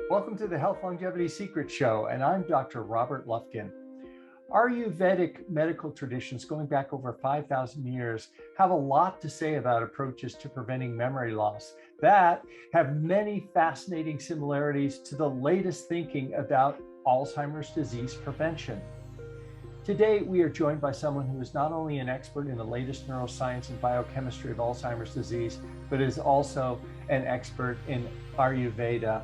Welcome to the Health Longevity Secret Show, and I'm Dr. Robert Lufkin. Ayurvedic medical traditions going back over 5,000 years have a lot to say about approaches to preventing memory loss that have many fascinating similarities to the latest thinking about Alzheimer's disease prevention. Today, we are joined by someone who is not only an expert in the latest neuroscience and biochemistry of Alzheimer's disease, but is also an expert in Ayurveda.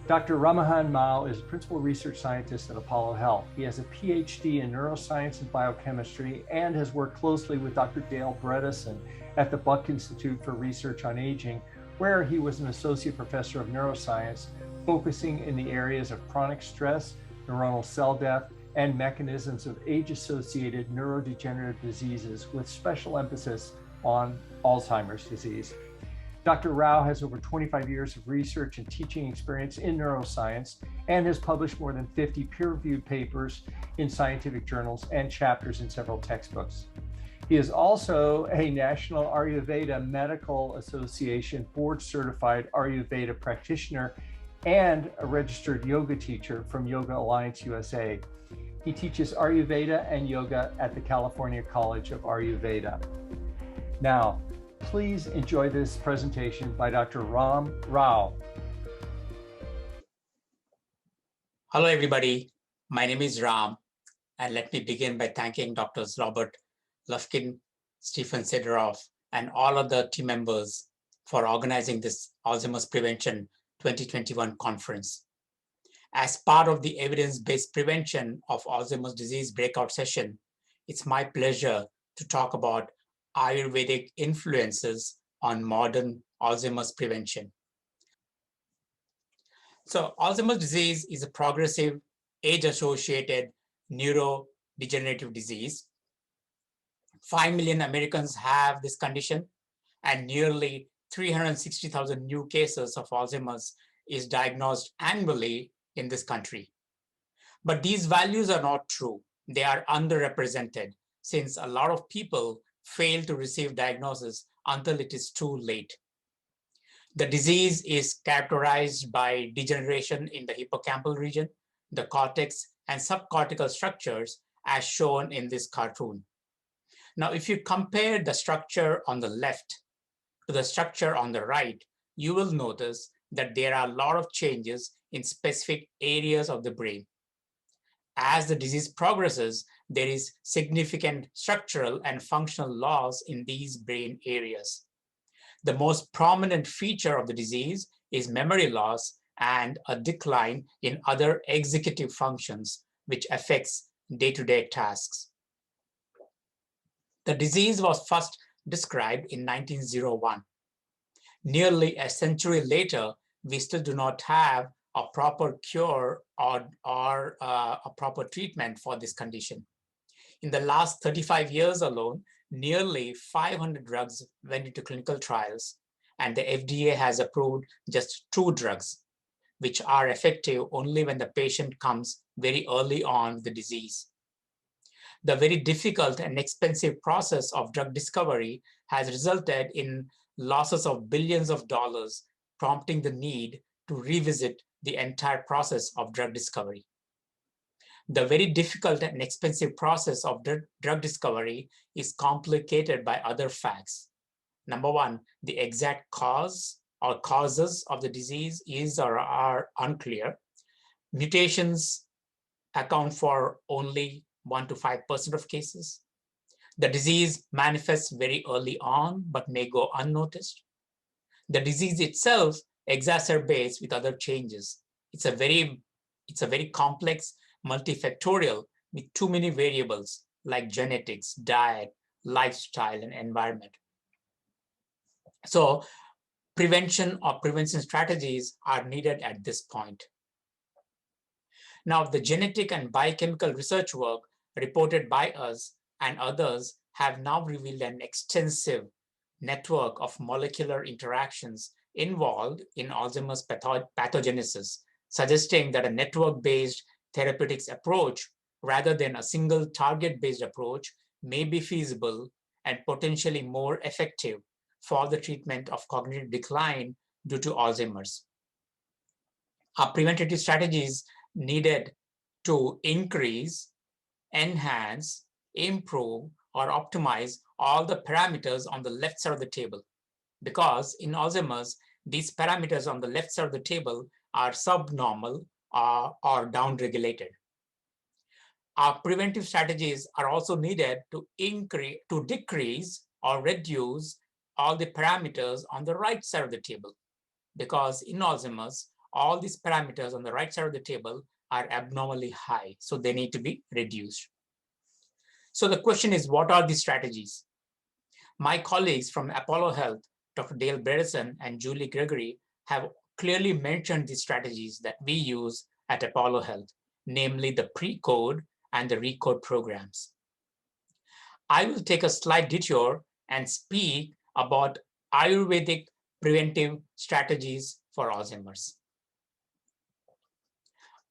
Dr. Rammohan Rao is a principal research scientist at Apollo Health. He has a Ph.D. in neuroscience and biochemistry and has worked closely with Dr. Dale Bredesen at the Buck Institute for Research on Aging, where he was an Associate Professor of Neuroscience, focusing in the areas of chronic stress, neuronal cell death, and mechanisms of age-associated neurodegenerative diseases, with special emphasis on Alzheimer's disease. Dr. Rao has over 25 years of research and teaching experience in neuroscience and has published more than 50 peer-reviewed papers in scientific journals and chapters in several textbooks. He is also a National Ayurveda Medical Association board-certified Ayurveda practitioner and a registered yoga teacher from Yoga Alliance USA. He teaches Ayurveda and yoga at the California College of Ayurveda. Now, please enjoy this presentation by Dr. Ram Rao. Hello, everybody. My name is Ram, and let me begin by thanking Drs. Robert Lufkin, Stephen Sidoroff, and all other team members for organizing this Alzheimer's Prevention 2021 conference. As part of the evidence-based prevention of Alzheimer's disease breakout session, it's my pleasure to talk about Ayurvedic influences on modern Alzheimer's prevention. So Alzheimer's disease is a progressive, age-associated neurodegenerative disease. 5 million Americans have this condition, and nearly 360,000 new cases of Alzheimer's is diagnosed annually in this country. But these values are not true. They are underrepresented, since a lot of people fail to receive diagnosis until it is too late. The disease is characterized by degeneration in the hippocampal region, the cortex, and subcortical structures, as shown in this cartoon. Now, if you compare the structure on the left to the structure on the right, you will notice that there are a lot of changes in specific areas of the brain. As the disease progresses, there is significant structural and functional loss in these brain areas. The most prominent feature of the disease is memory loss and a decline in other executive functions, which affects day-to-day tasks. The disease was first described in 1901. Nearly a century later, we still do not have a proper cure or a proper treatment for this condition. In the last 35 years alone, nearly 500 drugs went into clinical trials, and the FDA has approved just 2 drugs, which are effective only when the patient comes very early on with the disease. The very difficult and expensive process of drug discovery has resulted in losses of billions of dollars, prompting the need to revisit the entire process of drug discovery. The very difficult and expensive process of drug discovery is complicated by other facts. Number one, the exact cause or causes of the disease is or are unclear. Mutations account for only 1 to 5% of cases. The disease manifests very early on, but may go unnoticed. The disease itself exacerbates with other changes. It's a very complex, multifactorial with too many variables like genetics, diet, lifestyle, and environment. So prevention or prevention strategies are needed at this point. Now, the genetic and biochemical research work reported by us and others have now revealed an extensive network of molecular interactions involved in Alzheimer's pathogenesis, suggesting that a network-based therapeutics approach rather than a single target-based approach may be feasible and potentially more effective for the treatment of cognitive decline due to Alzheimer's. Are preventative strategies needed to increase, enhance, improve, or optimize all the parameters on the left side of the table. Because in Alzheimer's, these parameters on the left side of the table are subnormal or downregulated. Our preventive strategies are also needed to decrease or reduce all the parameters on the right side of the table. Because in Alzheimer's, all these parameters on the right side of the table are abnormally high, so they need to be reduced. So the question is, what are these strategies? My colleagues from Apollo Health, Dr. Dale Bredesen and Julie Gregory, have clearly mentioned these strategies that we use at Apollo Health, namely the pre-code and the recode programs. I will take a slight detour and speak about Ayurvedic preventive strategies for Alzheimer's.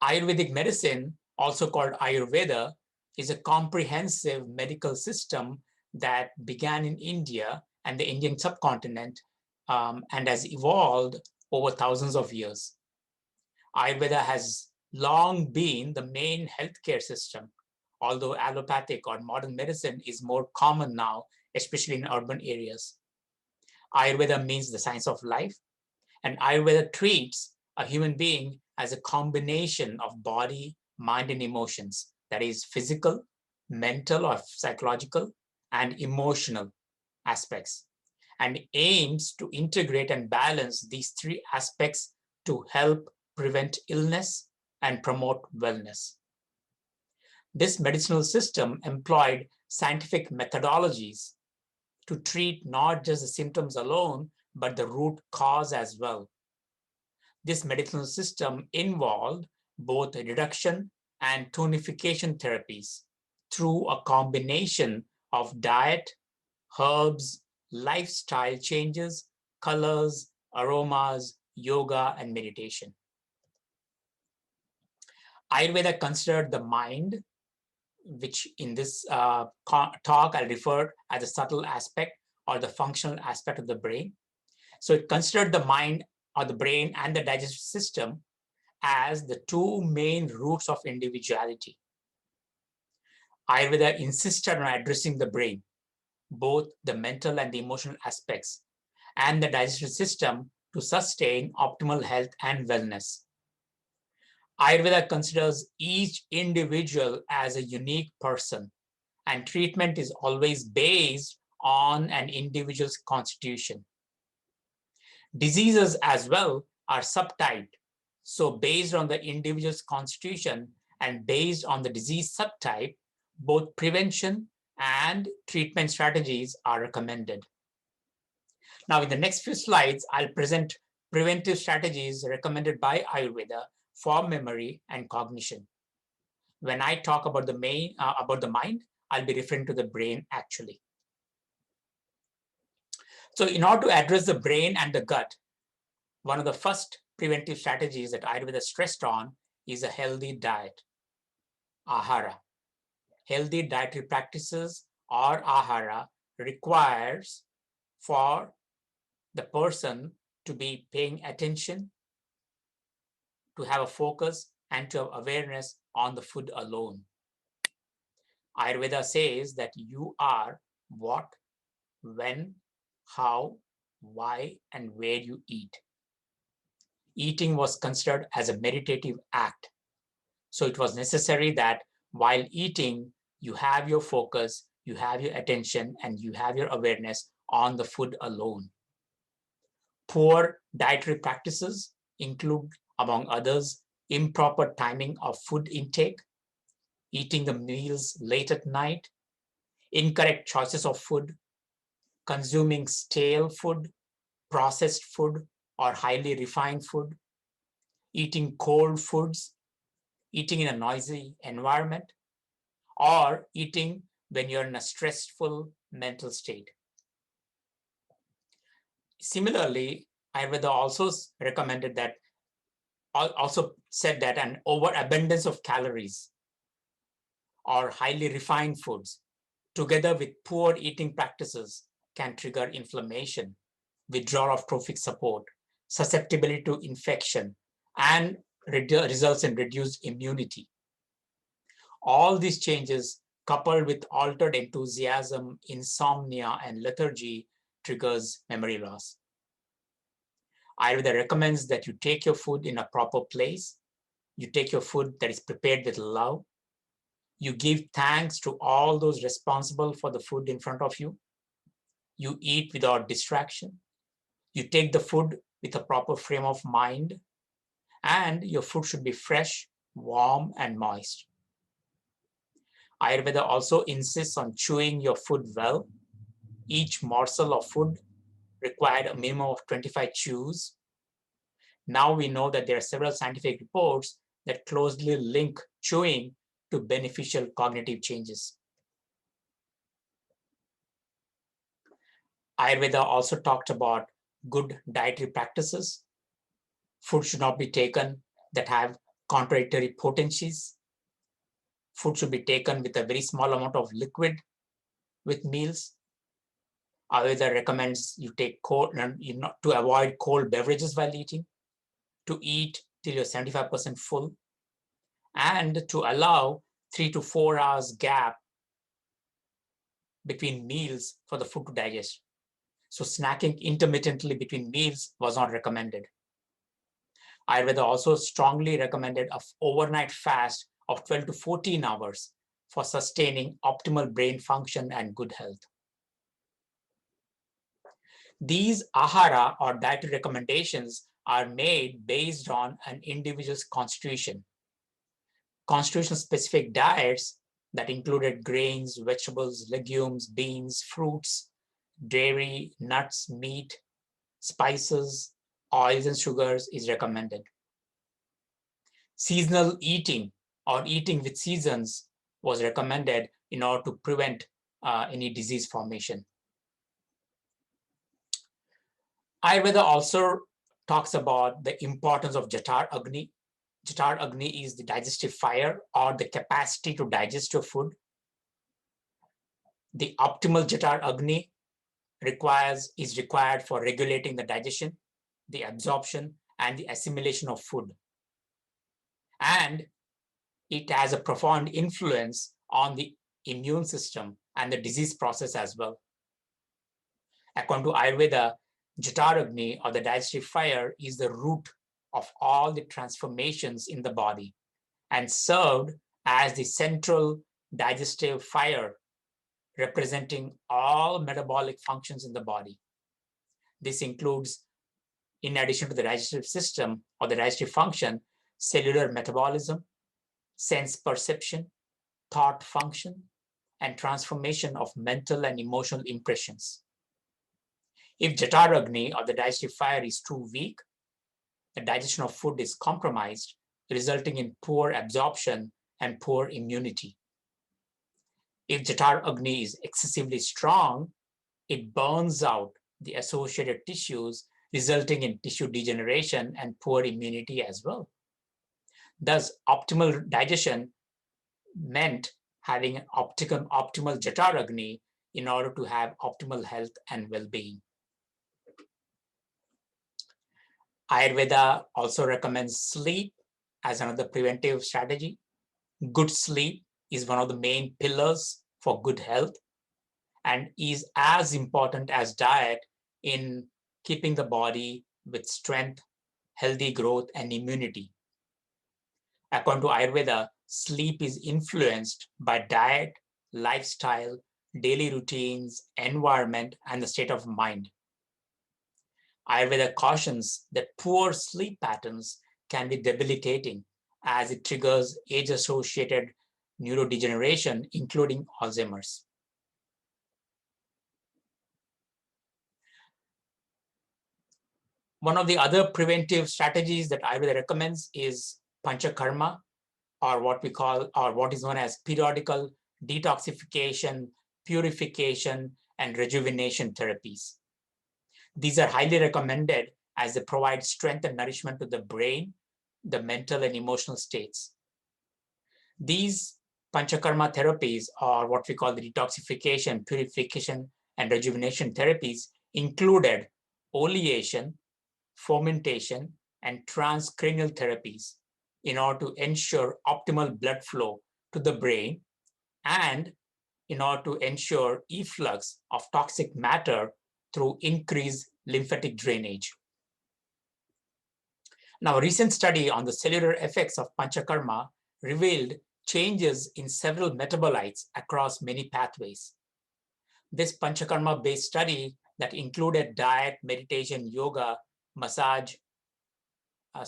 Ayurvedic medicine, also called Ayurveda, is a comprehensive medical system that began in India and the Indian subcontinent and has evolved over thousands of years. Ayurveda has long been the main healthcare system, although allopathic or modern medicine is more common now, especially in urban areas. Ayurveda means the science of life, and Ayurveda treats a human being as a combination of body, mind, and emotions, that is physical, mental or psychological, and emotional aspects, and aims to integrate and balance these three aspects to help prevent illness and promote wellness. This medicinal system employed scientific methodologies to treat not just the symptoms alone, but the root cause as well. This medicinal system involved both reduction and tonification therapies through a combination of diet, herbs, lifestyle changes, colors, aromas, yoga, and meditation. Ayurveda considered the mind, which in this talk I'll refer as the subtle aspect or the functional aspect of the brain. So it considered the mind or the brain and the digestive system as the two main roots of individuality. Ayurveda insisted on addressing the brain, both the mental and the emotional aspects, and the digestive system to sustain optimal health and wellness. Ayurveda considers each individual as a unique person, and treatment is always based on an individual's constitution. Diseases as well are subtyped. So based on the individual's constitution and based on the disease subtype, both prevention and treatment strategies are recommended. Now, in the next few slides, I'll present preventive strategies recommended by Ayurveda for memory and cognition. When I talk about the mind, I'll be referring to the brain actually. So in order to address the brain and the gut, one of the first preventive strategies that Ayurveda stressed on is a healthy diet, ahara. Healthy dietary practices or ahara requires for the person to be paying attention, to have a focus, and to have awareness on the food alone. Ayurveda says that you are what, when, how, why, and where you eat. Eating was considered as a meditative act. So it was necessary that while eating, you have your focus, you have your attention, and you have your awareness on the food alone. Poor dietary practices include, among others, improper timing of food intake, eating the meals late at night, incorrect choices of food, consuming stale food, processed food, or highly refined food, eating cold foods, eating in a noisy environment, or eating when you're in a stressful mental state. Similarly, Ayurveda also recommended that, also said that an overabundance of calories or highly refined foods, together with poor eating practices, can trigger inflammation, withdrawal of trophic support, susceptibility to infection, and results in reduced immunity. All these changes, coupled with altered enthusiasm, insomnia, and lethargy, triggers memory loss. Ayurveda recommends that you take your food in a proper place. You take your food that is prepared with love. You give thanks to all those responsible for the food in front of you. You eat without distraction. You take the food with a proper frame of mind. And your food should be fresh, warm, and moist. Ayurveda also insists on chewing your food well. Each morsel of food required a minimum of 25 chews. Now we know that there are several scientific reports that closely link chewing to beneficial cognitive changes. Ayurveda also talked about good dietary practices. Food should not be taken that have contradictory potencies. Food should be taken with a very small amount of liquid with meals. Ayurveda recommends you take cold, to avoid cold beverages while eating, to eat till you're 75% full, and to allow 3 to 4 hours gap between meals for the food to digest. So snacking intermittently between meals was not recommended. Ayurveda also strongly recommended an overnight fast of 12 to 14 hours for sustaining optimal brain function and good health. These ahara or dietary recommendations are made based on an individual's constitution. Constitution-specific diets that included grains, vegetables, legumes, beans, fruits, dairy, nuts, meat, spices, oils, and sugars is recommended. Seasonal eating or eating with seasons was recommended in order to prevent any disease formation. Ayurveda also talks about the importance of Jatar Agni. Jatar Agni is the digestive fire or the capacity to digest your food. The optimal Jatar Agni is required for regulating the digestion, the absorption, and the assimilation of food. And it has a profound influence on the immune system and the disease process as well. According to Ayurveda, Jatar Agni or the digestive fire is the root of all the transformations in the body and served as the central digestive fire representing all metabolic functions in the body. This includes, in addition to the digestive system or the digestive function, cellular metabolism, sense perception, thought function, and transformation of mental and emotional impressions. If Jatar Agni or the digestive fire is too weak, the digestion of food is compromised, resulting in poor absorption and poor immunity. If Jatar Agni is excessively strong, it burns out the associated tissues, resulting in tissue degeneration and poor immunity as well. Thus, optimal digestion meant having an optimal Jatar Agni in order to have optimal health and well-being. Ayurveda also recommends sleep as another preventive strategy. Good sleep is one of the main pillars for good health and is as important as diet in keeping the body with strength, healthy growth, and immunity. According to Ayurveda, sleep is influenced by diet, lifestyle, daily routines, environment, and the state of mind. Ayurveda cautions that poor sleep patterns can be debilitating as it triggers age-associated neurodegeneration, including Alzheimer's. One of the other preventive strategies that Ayurveda recommends is Panchakarma, or what is known as periodical detoxification, purification, and rejuvenation therapies. These are highly recommended as they provide strength and nourishment to the brain, the mental and emotional states. These Panchakarma therapies, or what we call the detoxification, purification, and rejuvenation therapies, included oleation, fermentation, and transcranial therapies, in order to ensure optimal blood flow to the brain and in order to ensure efflux of toxic matter through increased lymphatic drainage. Now, a recent study on the cellular effects of Panchakarma revealed changes in several metabolites across many pathways. This Panchakarma-based study that included diet, meditation, yoga, massage,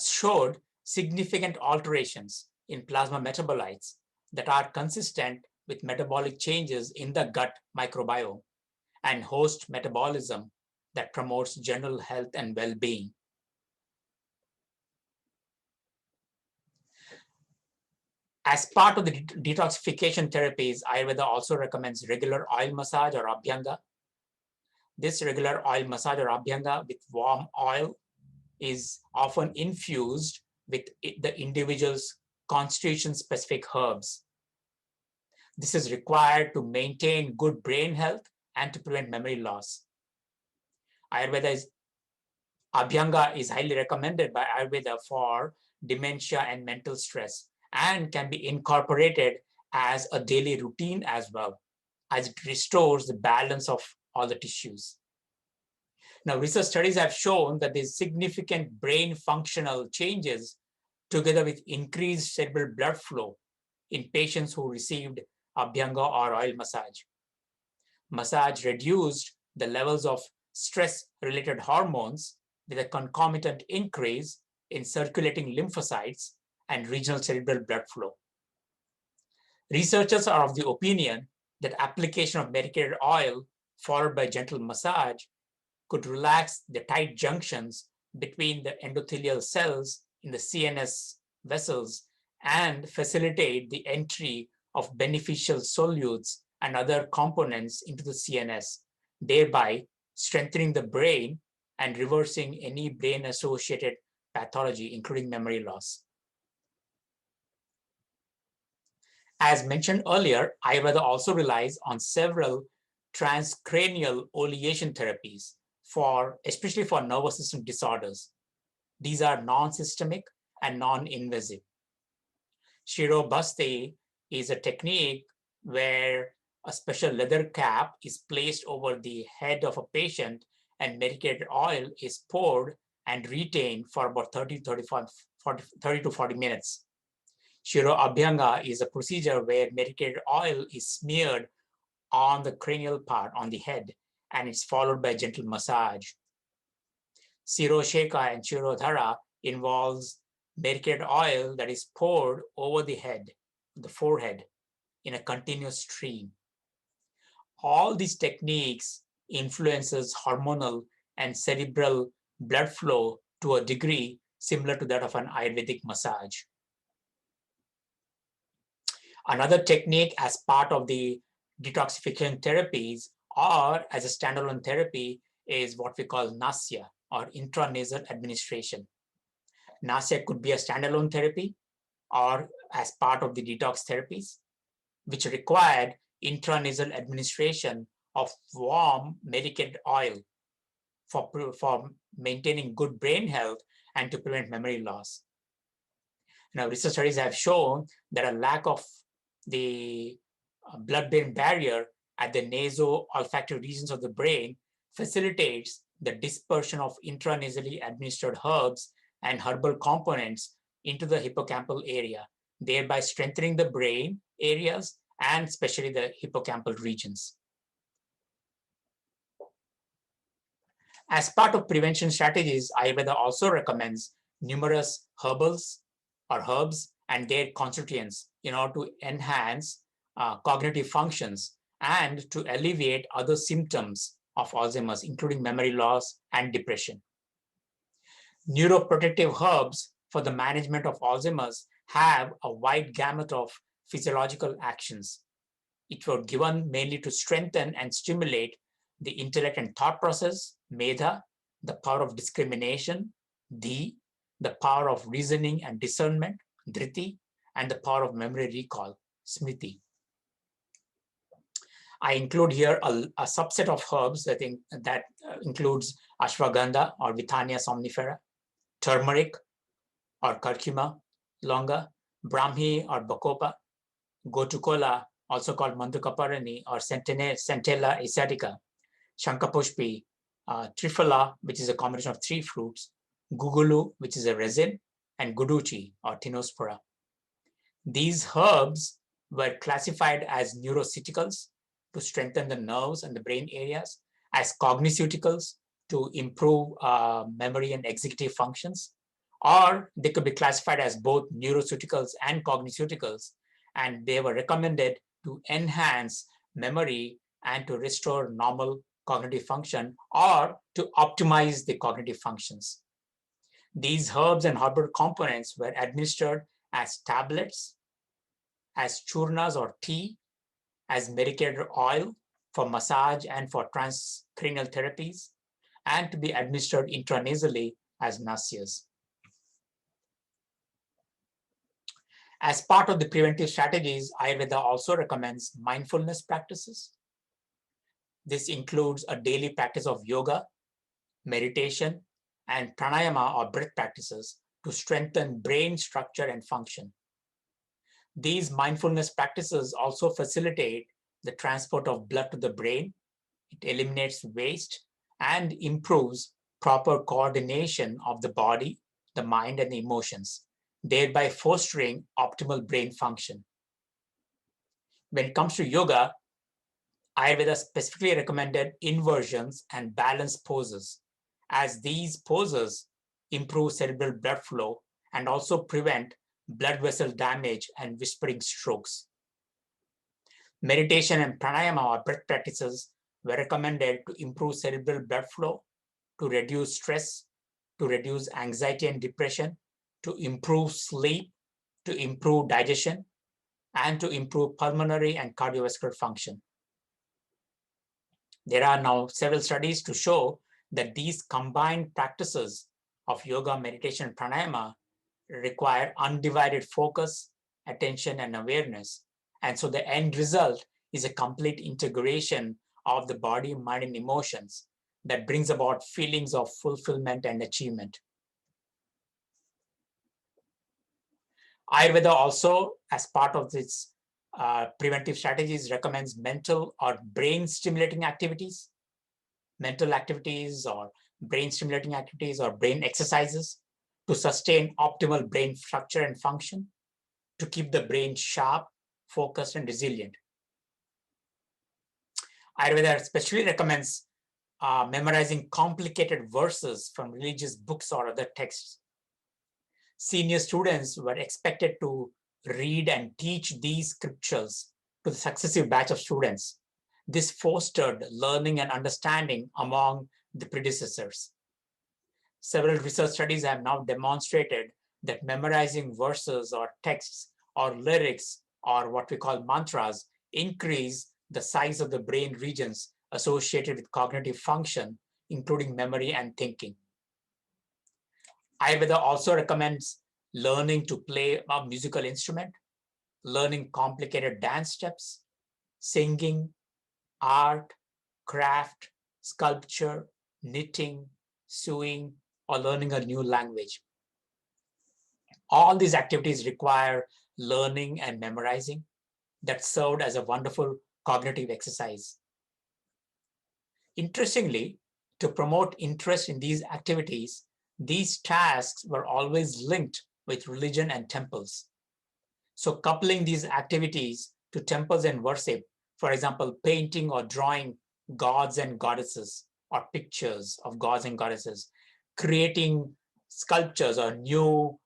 showed significant alterations in plasma metabolites that are consistent with metabolic changes in the gut microbiome and host metabolism that promotes general health and well-being. As part of the detoxification therapies, Ayurveda also recommends regular oil massage or abhyanga. This regular oil massage or abhyanga with warm oil is often infused with the individual's constitution-specific herbs. This is required to maintain good brain health and to prevent memory loss. Abhyanga is highly recommended by Ayurveda for dementia and mental stress, and can be incorporated as a daily routine as well, as it restores the balance of all the tissues. Now, research studies have shown that there's significant brain functional changes together with increased cerebral blood flow in patients who received abhyanga or oil massage. Massage reduced the levels of stress-related hormones with a concomitant increase in circulating lymphocytes and regional cerebral blood flow. Researchers are of the opinion that application of medicated oil followed by gentle massage could relax the tight junctions between the endothelial cells in the CNS vessels and facilitate the entry of beneficial solutes and other components into the CNS, thereby strengthening the brain and reversing any brain-associated pathology, including memory loss. As mentioned earlier, Ayurveda also relies on several transcranial Oliation therapies, especially for nervous system disorders. These are non-systemic and non-invasive. Shirobhasti is a technique where a special leather cap is placed over the head of a patient and medicated oil is poured and retained for about 30 to 40 minutes. Shiro Abhyanga is a procedure where medicated oil is smeared on the cranial part, on the head, and it's followed by gentle massage. Shirosheka and Shirodhara involves medicated oil that is poured over the head, the forehead, in a continuous stream. All these techniques influences hormonal and cerebral blood flow to a degree similar to that of an Ayurvedic massage. Another technique as part of the detoxification therapies or as a standalone therapy is what we call nasya or intranasal administration. Nasya could be a standalone therapy or as part of the detox therapies, which required intranasal administration of warm medicated oil for maintaining good brain health and to prevent memory loss. Now, research studies have shown that a lack of the blood-brain barrier at the naso-olfactory regions of the brain facilitates the dispersion of intranasally administered herbs and herbal components into the hippocampal area, thereby strengthening the brain areas and especially the hippocampal regions. As part of prevention strategies, Ayurveda also recommends numerous herbs and their constituents in order to enhance cognitive functions and to alleviate other symptoms of Alzheimer's, including memory loss and depression. Neuroprotective herbs for the management of Alzheimer's have a wide gamut of physiological actions. It was given mainly to strengthen and stimulate the intellect and thought process, medha, the power of discrimination, dhi, the power of reasoning and discernment, dhriti, and the power of memory recall, smriti. I include here a subset of herbs, I think that includes ashwagandha or Withania somnifera, turmeric or curcuma, longa, Brahmi or Bacopa, Gotukola, also called Mandukaparani or Centella asiatica, Shankapushpi, Triphala, which is a combination of 3 fruits, Gugulu, which is a resin, and Guduchi or Tinospora. These herbs were classified as neuroceuticals to strengthen the nerves and the brain areas, as cogniceuticals to improve memory and executive functions, or they could be classified as both neuroceuticals and cogniceuticals, and they were recommended to enhance memory and to restore normal cognitive function or to optimize the cognitive functions. These herbs and herbal components were administered as tablets, as churnas or tea, as medicated oil for massage and for transcranial therapies, and to be administered intranasally as nasals. As part of the preventive strategies, Ayurveda also recommends mindfulness practices. This includes a daily practice of yoga, meditation, and pranayama or breath practices to strengthen brain structure and function. These mindfulness practices also facilitate the transport of blood to the brain. It eliminates waste and improves proper coordination of the body, the mind, and the emotions, thereby fostering optimal brain function. When it comes to yoga, Ayurveda specifically recommended inversions and balanced poses, as these poses improve cerebral blood flow and also prevent blood vessel damage and whispering strokes. Meditation and pranayama or breath practices were recommended to improve cerebral blood flow, to reduce stress, to reduce anxiety and depression, to improve sleep, to improve digestion, and to improve pulmonary and cardiovascular function. There are now several studies to show that these combined practices of yoga, meditation, and pranayama require undivided focus, attention, and awareness. And so the end result is a complete integration of the body, mind, and emotions that brings about feelings of fulfillment and achievement. Ayurveda also, as part of its preventive strategies, recommends mental or brain stimulating activities, mental activities or brain stimulating activities or brain exercises to sustain optimal brain structure and function, to keep the brain sharp, focused, and resilient. Ayurveda especially recommends memorizing complicated verses from religious books or other texts. Senior students were expected to read and teach these scriptures to the successive batch of students. This fostered learning and understanding among the predecessors. Several research studies have now demonstrated that memorizing verses or texts or lyrics or what we call mantras increase the size of the brain regions associated with cognitive function, including memory and thinking. Ayurveda also recommends learning to play a musical instrument, learning complicated dance steps, singing, art, craft, sculpture, knitting, sewing, or learning a new language. All these activities require learning and memorizing that served as a wonderful cognitive exercise. Interestingly, to promote interest in these activities, these tasks were always linked with religion and temples. So coupling these activities to temples and worship, for example, painting or drawing gods and goddesses or pictures of gods and goddesses, creating sculptures or new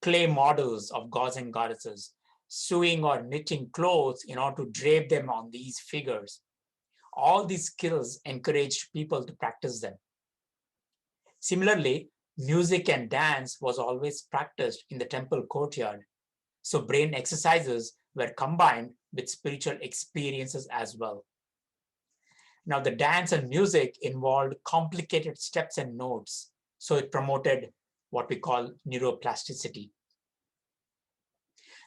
clay models of gods and goddesses, sewing or knitting clothes in order to drape them on these figures. All these skills encouraged people to practice them. Similarly, music and dance was always practiced in the temple courtyard. So brain exercises were combined with spiritual experiences as well. Now, the dance and music involved complicated steps and notes. So it promoted what we call neuroplasticity.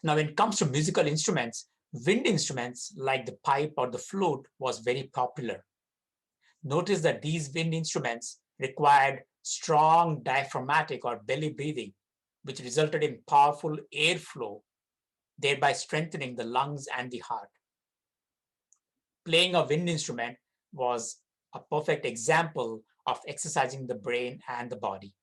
Now, when it comes to musical instruments, wind instruments like the pipe or the flute was very popular. Notice that these wind instruments required strong diaphragmatic or belly breathing which resulted in powerful airflow, thereby strengthening the lungs and the heart. Playing a wind instrument was a perfect example of exercising the brain and the body.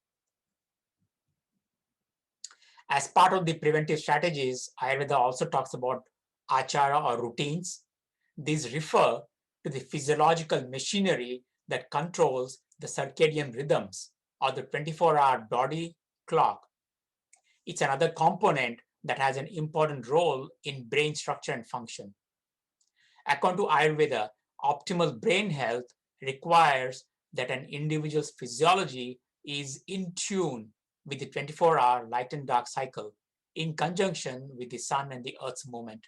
As part of the preventive strategies, Ayurveda also talks about achara or routines. These refer to the physiological machinery that controls the circadian rhythms or the 24-hour body clock. It's another component that has an important role in brain structure and function. According to Ayurveda, optimal brain health requires that an individual's physiology is in tune with the 24-hour light and dark cycle in conjunction with the sun and the earth's movement.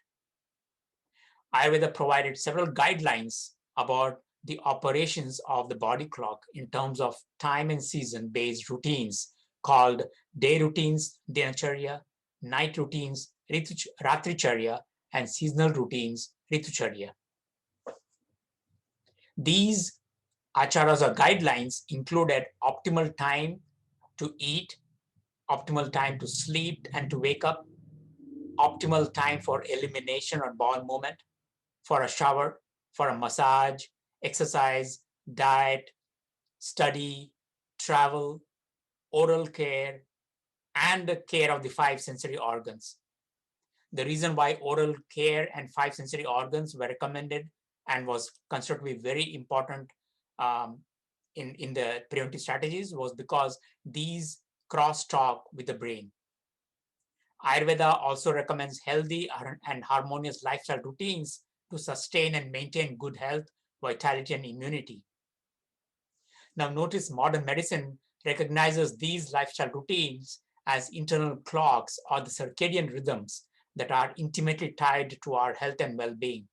Ayurveda provided several guidelines about the operations of the body clock in terms of time and season based routines called day routines, dinacharya, night routines, ratricharya, and seasonal routines, ritucharya. These acharas or guidelines included optimal time to eat, optimal time to sleep and to wake up, optimal time for elimination or bowel movement, for a shower, for a massage, exercise, diet, study, travel, oral care, and care of the 5 sensory organs. The reason why oral care and 5 sensory organs were recommended and was considered to be very important in the preventive strategies was because these cross-talk with the brain. Ayurveda also recommends healthy and harmonious lifestyle routines to sustain and maintain good health, vitality, and immunity. Now notice modern medicine recognizes these lifestyle routines as internal clocks or the circadian rhythms that are intimately tied to our health and well-being.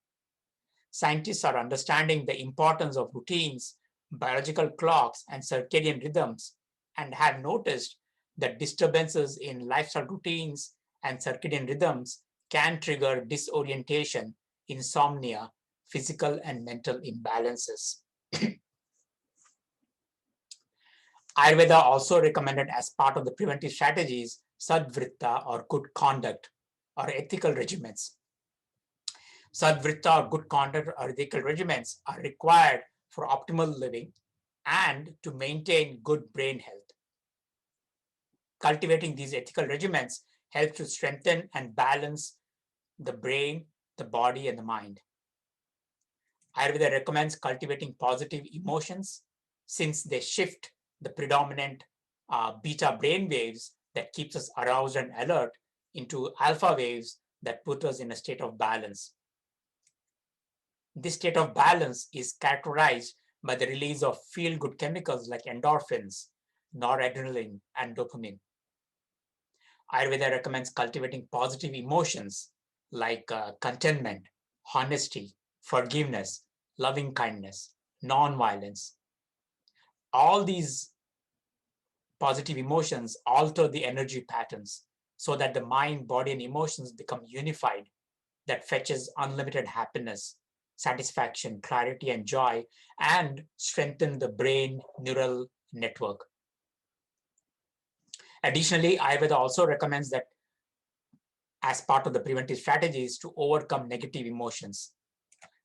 Scientists are understanding the importance of routines, biological clocks, and circadian rhythms, and have noticed that disturbances in lifestyle routines and circadian rhythms can trigger disorientation, insomnia, physical and mental imbalances. Ayurveda also recommended as part of the preventive strategies sadvritta or good conduct or ethical regimens. Sadvritta or good conduct or ethical regimens are required for optimal living and to maintain good brain health. Cultivating these ethical regimens helps to strengthen and balance the brain, the body, and the mind. Ayurveda recommends cultivating positive emotions since they shift the predominant beta brain waves that keeps us aroused and alert into alpha waves that put us in a state of balance. This state of balance is characterized by the release of feel-good chemicals like endorphins, noradrenaline, and dopamine. Ayurveda recommends cultivating positive emotions like contentment, honesty, forgiveness, loving kindness, non-violence. All these positive emotions alter the energy patterns so that the mind, body, and emotions become unified, that fetches unlimited happiness, satisfaction, clarity, and joy, and strengthen the brain neural network. Additionally, Ayurveda also recommends that as part of the preventive strategies to overcome negative emotions.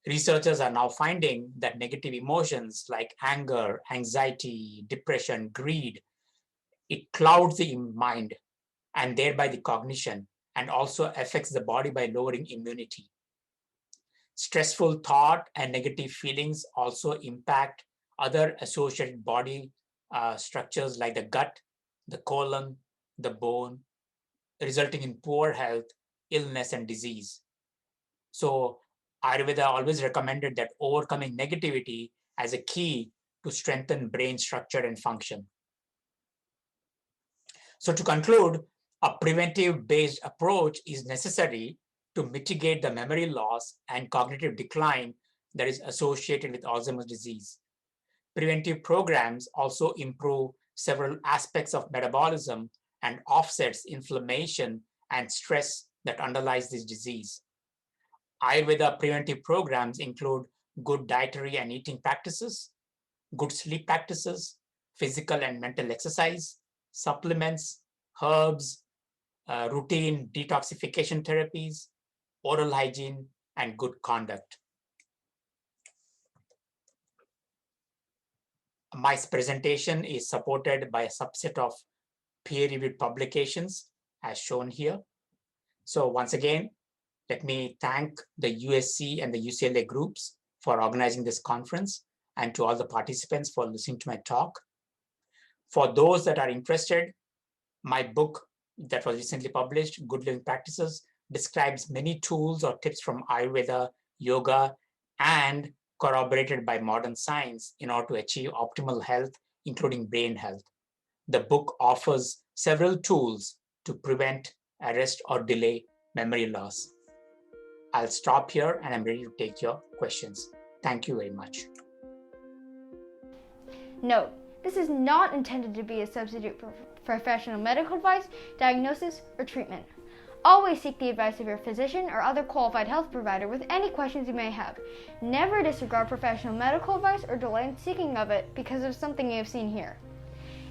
Researchers are now finding that negative emotions like anger, anxiety, depression, greed, it clouds the mind and thereby the cognition, and also affects the body by lowering immunity. Stressful thought and negative feelings also impact other associated body structures like the gut, the colon, the bone, resulting in poor health, illness, and disease. So Ayurveda always recommended that overcoming negativity as a key to strengthen brain structure and function. So to conclude, a preventive-based approach is necessary to mitigate the memory loss and cognitive decline that is associated with Alzheimer's disease. Preventive programs also improve several aspects of metabolism and offsets inflammation and stress that underlies this disease. Ayurveda preventive programs include good dietary and eating practices, good sleep practices, physical and mental exercise, supplements, herbs, routine detoxification therapies, oral hygiene, and good conduct. My presentation is supported by a subset of peer-reviewed publications as shown here. So once again, let me thank the USC and the UCLA groups for organizing this conference, and to all the participants for listening to my talk. For those that are interested, my book that was recently published, Good Living Practices, describes many tools or tips from Ayurveda, yoga, and corroborated by modern science in order to achieve optimal health, including brain health. The book offers several tools to prevent, arrest, or delay memory loss. I'll stop here and I'm ready to take your questions. Thank you very much. Note: this is not intended to be a substitute for professional medical advice, diagnosis, or treatment. Always seek the advice of your physician or other qualified health provider with any questions you may have. Never disregard professional medical advice or delay in seeking of it because of something you have seen here.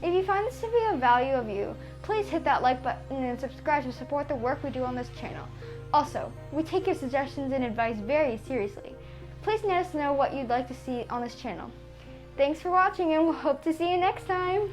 If you find this to be of value of you, please hit that like button and subscribe to support the work we do on this channel. Also, we take your suggestions and advice very seriously. Please let us know what you'd like to see on this channel. Thanks for watching, and we'll hope to see you next time.